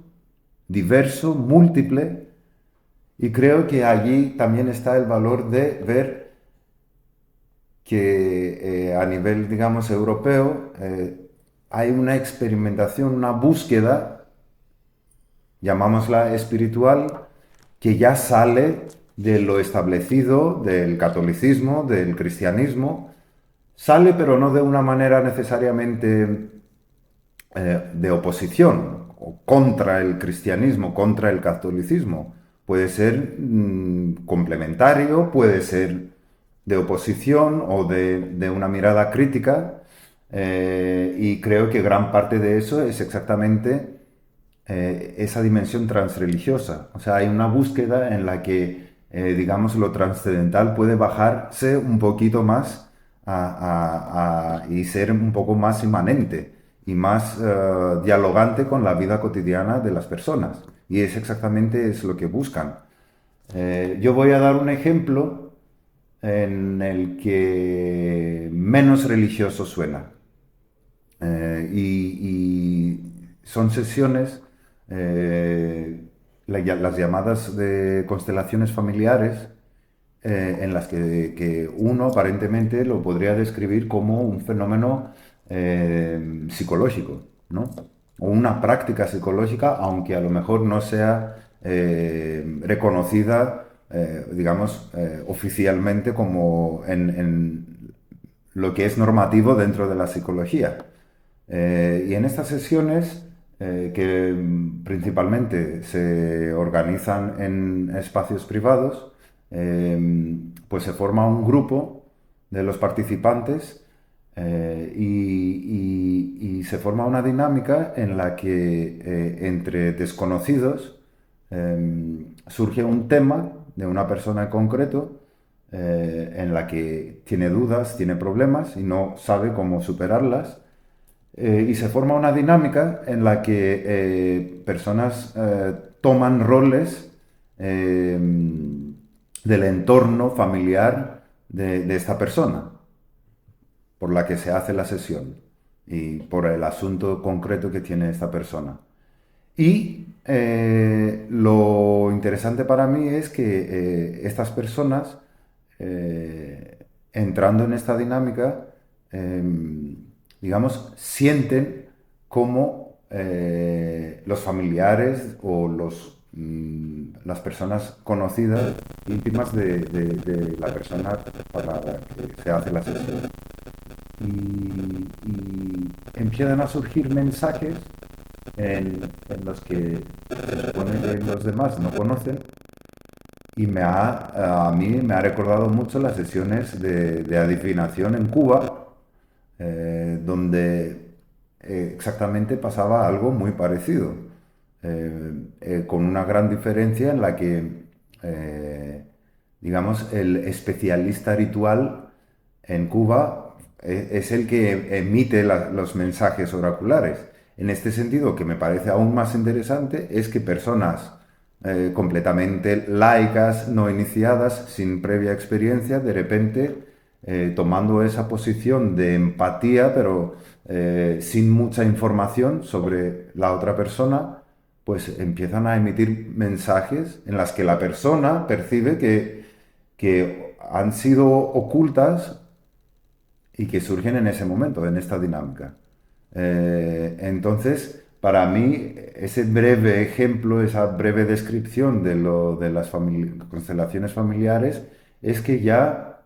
diverso, múltiple, y creo que allí también está el valor de ver que a nivel, digamos, europeo, hay una experimentación, una búsqueda, llamámosla espiritual, que ya sale de lo establecido, del catolicismo, del cristianismo. Sale, pero no de una manera necesariamente de oposición o contra el cristianismo, contra el catolicismo. Puede ser complementario, puede ser de oposición o de una mirada crítica, y creo que gran parte de eso es exactamente esa dimensión transreligiosa. O sea, hay una búsqueda en la que, digamos, lo trascendental puede bajarse un poquito más y ser un poco más inmanente y más dialogante con la vida cotidiana de las personas. Y es exactamente es lo que buscan. Yo voy a dar un ejemplo en el que menos religioso suena. Y son sesiones, las llamadas de constelaciones familiares, en las que uno aparentemente lo podría describir como un fenómeno psicológico, ¿no? O una práctica psicológica, aunque a lo mejor no sea reconocida, digamos, oficialmente como en lo que es normativo dentro de la psicología. Y en estas sesiones, que principalmente se organizan en espacios privados, pues se forma un grupo de los participantes, y se forma una dinámica en la que entre desconocidos surge un tema de una persona en concreto, en la que tiene dudas, tiene problemas y no sabe cómo superarlas. Y se forma una dinámica en la que personas toman roles del entorno familiar de esta persona por la que se hace la sesión y por el asunto concreto que tiene esta persona. Y lo interesante para mí es que estas personas, entrando en esta dinámica, digamos, sienten como los familiares o las personas conocidas, íntimas de la persona para la que se hace la sesión. Y empiezan a surgir mensajes en los que se supone que los demás no conocen, y a mí me ha recordado mucho las sesiones de adivinación en Cuba, donde exactamente pasaba algo muy parecido, con una gran diferencia en la que, digamos, el especialista ritual en Cuba es el que emite los mensajes oraculares. En este sentido, que me parece aún más interesante, es que personas completamente laicas, no iniciadas, sin previa experiencia, de repente, tomando esa posición de empatía, pero sin mucha información sobre la otra persona, pues empiezan a emitir mensajes en las que la persona percibe que han sido ocultas y que surgen en ese momento, en esta dinámica. Entonces, para mí, ese breve ejemplo, esa breve descripción de las constelaciones familiares, es que ya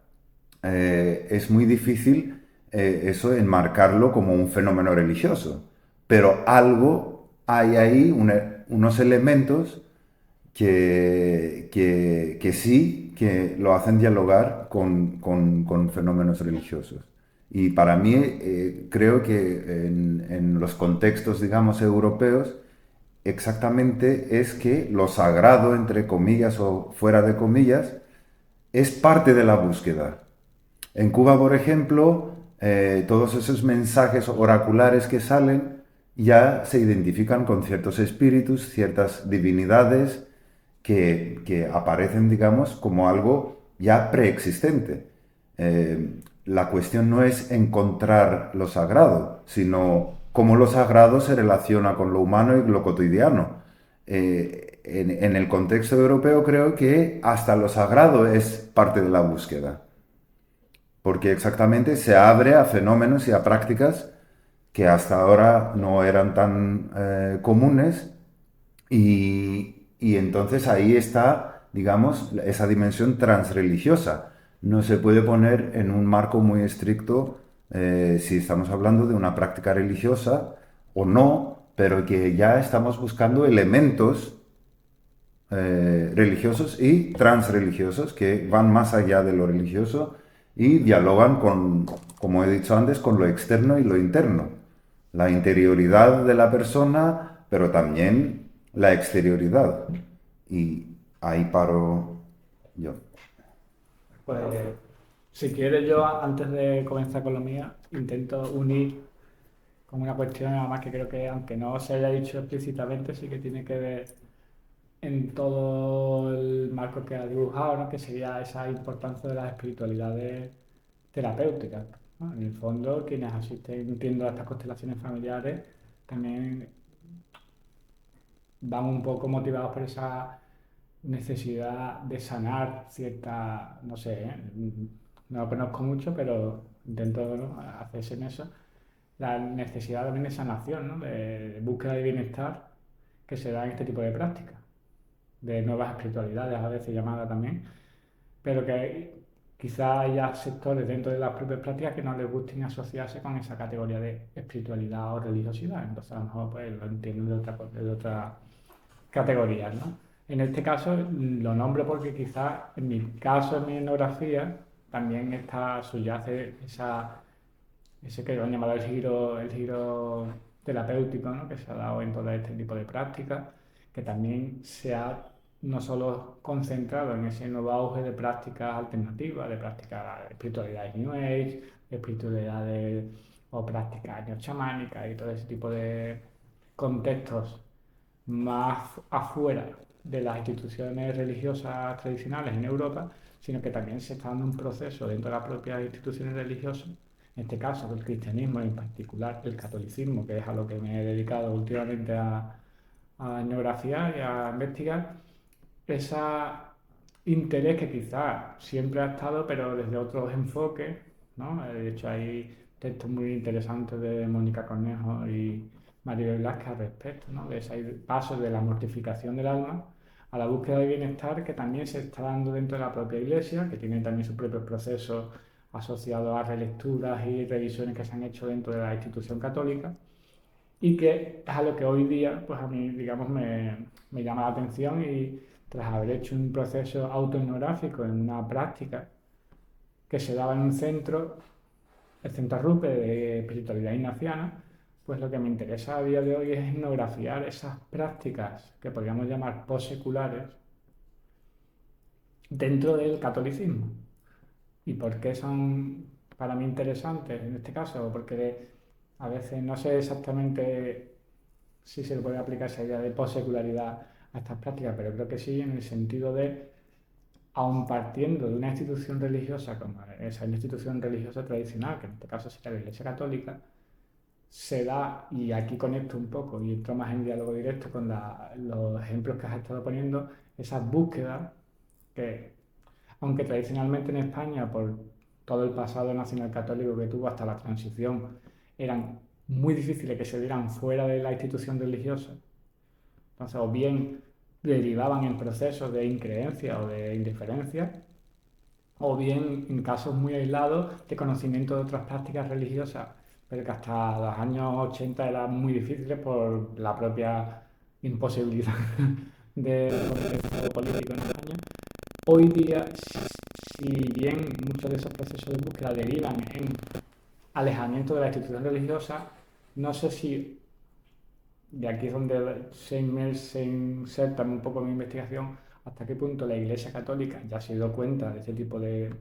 es muy difícil eso enmarcarlo como un fenómeno religioso, pero algo hay ahí, unos elementos que sí, que lo hacen dialogar con fenómenos religiosos. Y para mí, creo que en los contextos, digamos, europeos, exactamente es que lo sagrado, entre comillas o fuera de comillas, es parte de la búsqueda. En Cuba, por ejemplo, todos esos mensajes oraculares que salen ya se identifican con ciertos espíritus, ciertas divinidades que aparecen, digamos, como algo ya preexistente. La cuestión no es encontrar lo sagrado, sino cómo lo sagrado se relaciona con lo humano y lo cotidiano. En el contexto europeo creo que hasta lo sagrado es parte de la búsqueda, porque exactamente se abre a fenómenos y a prácticas que hasta ahora no eran tan comunes, y entonces ahí está, digamos, esa dimensión transreligiosa. No se puede poner en un marco muy estricto si estamos hablando de una práctica religiosa o no, pero que ya estamos buscando elementos religiosos y transreligiosos que van más allá de lo religioso y dialogan con, como he dicho antes, con lo externo y lo interno. La interioridad de la persona, pero también la exterioridad. Y ahí paro yo. Pues si quieres yo, antes de comenzar con lo mía, intento unir con una cuestión además que creo que aunque no se haya dicho explícitamente, sí que tiene que ver en todo el marco que ha dibujado, ¿no? Que sería esa importancia de las espiritualidades terapéuticas, ¿no? En el fondo, quienes asisten, entiendo, a estas constelaciones familiares, también van un poco motivados por esa necesidad de sanar cierta, no sé, no lo conozco mucho, pero intento, ¿no?, hacerse en eso, la necesidad también de sanación, ¿no?, de búsqueda de bienestar que se da en este tipo de prácticas, de nuevas espiritualidades, a veces llamadas también, pero que quizá haya sectores dentro de las propias prácticas que no les gusten asociarse con esa categoría de espiritualidad o religiosidad. Entonces, a lo mejor pues, lo entienden de otra categorías, ¿no? En este caso lo nombro porque quizás en mi caso, en mi etnografía, también subyace ese que lo han llamado el giro terapéutico, ¿no?, que se ha dado en todo este tipo de prácticas, que también se ha no solo concentrado en ese nuevo auge de prácticas alternativas, de prácticas de espiritualidad New Age, de espiritualidades o prácticas neochamánicas y todo ese tipo de contextos más afuera de las instituciones religiosas tradicionales en Europa, sino que también se está dando un proceso dentro de las propias instituciones religiosas, en este caso el cristianismo, en particular el catolicismo, que es a lo que me he dedicado últimamente a etnografiar y a investigar, ese interés que quizás siempre ha estado, pero desde otros enfoques, ¿no? De hecho, hay textos muy interesantes de Mónica Cornejo y María Blasca al respecto, ¿no?, de ese paso de la mortificación del alma a la búsqueda de bienestar, que también se está dando dentro de la propia Iglesia, que tiene también sus propios procesos asociados a relecturas y revisiones que se han hecho dentro de la institución católica, y que es algo que hoy día, pues a mí, digamos, me llama la atención, y tras haber hecho un proceso autoetnográfico en una práctica que se daba en un centro, el Centro Rupe de Espiritualidad Ignaciana, pues lo que me interesa a día de hoy es etnografiar esas prácticas que podríamos llamar postseculares dentro del catolicismo. ¿Y por qué son para mí interesantes en este caso? Porque a veces no sé exactamente si se le puede aplicar esa idea de postsecularidad a estas prácticas, pero creo que sí, en el sentido de, aun partiendo de una institución religiosa como esa institución religiosa tradicional, que en este caso sería la Iglesia Católica, se da, y aquí conecto un poco y entro más en diálogo directo con los ejemplos que has estado poniendo, esas búsquedas que, aunque tradicionalmente en España, por todo el pasado nacional católico que tuvo hasta la transición, eran muy difíciles que se dieran fuera de la institución religiosa, entonces o bien derivaban en procesos de increencia o de indiferencia, o bien en casos muy aislados de conocimiento de otras prácticas religiosas, pero que hasta los años 80 eran muy difíciles por la propia imposibilidad del contexto político en España. Hoy día, si bien muchos de esos procesos de búsqueda derivan en alejamiento de la institución religiosa, no sé si, de aquí es donde se inserta un poco mi investigación, hasta qué punto la Iglesia Católica ya se dio cuenta de este tipo de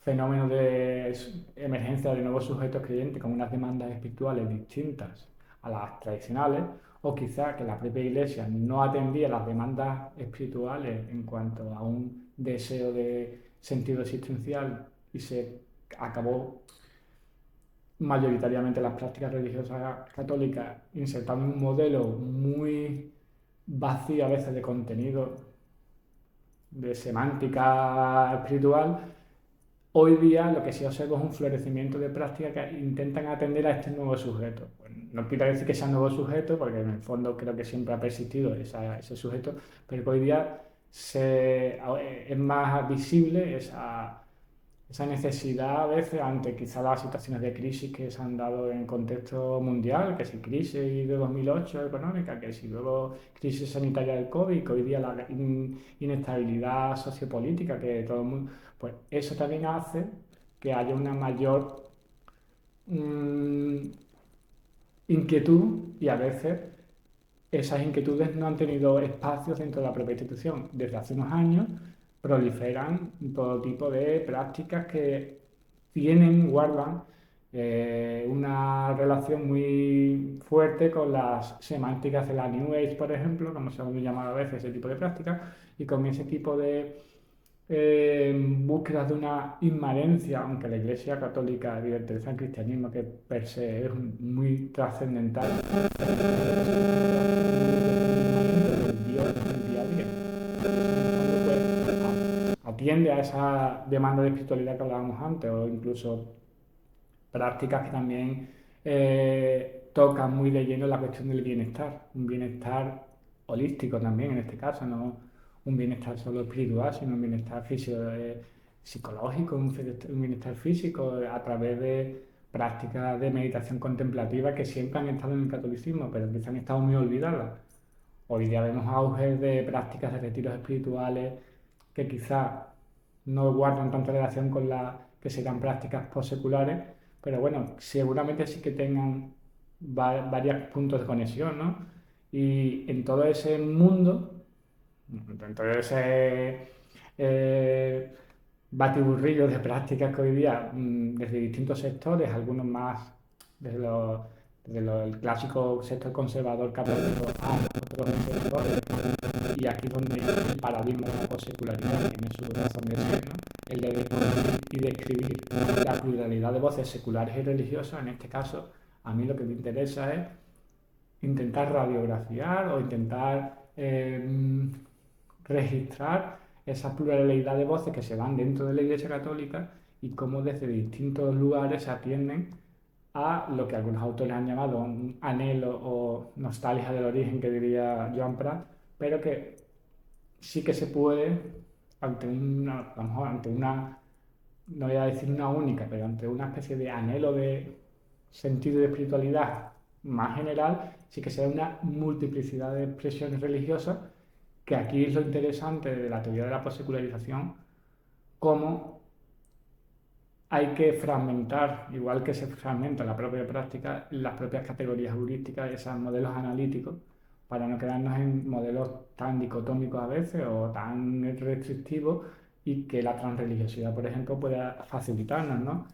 fenómenos de emergencia de nuevos sujetos creyentes con unas demandas espirituales distintas a las tradicionales, o quizá que la propia Iglesia no atendía las demandas espirituales en cuanto a un deseo de sentido existencial y se acabó mayoritariamente las prácticas religiosas católicas insertando un modelo muy vacío a veces de contenido, de semántica espiritual. Hoy día lo que sí observo es un florecimiento de prácticas que intentan atender a este nuevo sujeto. Bueno, no quiero decir que sea nuevo sujeto, porque en el fondo creo que siempre ha persistido ese sujeto, pero que hoy día es más visible esa necesidad a veces ante quizás las situaciones de crisis que se han dado en contexto mundial, que si crisis de 2008 económica, que si luego crisis sanitaria del COVID, que hoy día la inestabilidad sociopolítica, que todo el mundo, pues eso también hace que haya una mayor mm, inquietud, y a veces esas inquietudes no han tenido espacios dentro de la propia institución. Desde hace unos años proliferan todo tipo de prácticas que guardan una relación muy fuerte con las semánticas de la New Age, por ejemplo, como se han llamado a veces ese tipo de prácticas, y con ese tipo de búsquedas de una inmanencia, aunque la Iglesia Católica evidentemente el cristianismo, que per se es muy trascendental, atiende a esa demanda de espiritualidad que hablábamos antes, o incluso prácticas que también tocan muy de lleno la cuestión del bienestar, un bienestar holístico también en este caso, no un bienestar solo espiritual, sino un bienestar físico, psicológico, un bienestar físico a través de prácticas de meditación contemplativa que siempre han estado en el catolicismo, pero que han estado muy olvidadas. Hoy día vemos auges de prácticas de retiros espirituales que quizá no guardan tanta relación con las que serán prácticas postseculares, pero bueno, seguramente sí que tengan varios puntos de conexión, ¿no? Y en todo ese mundo, en todo ese batiburrillo de prácticas que hoy día, desde distintos sectores, algunos más desde el clásico sector conservador católico a otros sectores, y aquí es donde el paradigma de la postsecularidad tiene su razón de ser, ¿no? El de descubrir y describir la pluralidad de voces seculares y religiosas. En este caso, a mí lo que me interesa es intentar radiografiar o intentar registrar esa pluralidad de voces que se dan dentro de la Iglesia Católica y cómo desde distintos lugares se atienden a lo que algunos autores han llamado un anhelo o nostalgia del origen, que diría Joan Prat, pero que sí que se puede, ante una, a lo mejor ante una, no voy a decir una única, pero ante una especie de anhelo de sentido de espiritualidad más general, sí que se da una multiplicidad de expresiones religiosas, que aquí es lo interesante de la teoría de la postsecularización, cómo hay que fragmentar, igual que se fragmenta la propia práctica, las propias categorías heurísticas, esos modelos analíticos, para no quedarnos en modelos tan dicotómicos a veces o tan restrictivos, y que la transreligiosidad, por ejemplo, pueda facilitarnos, ¿no?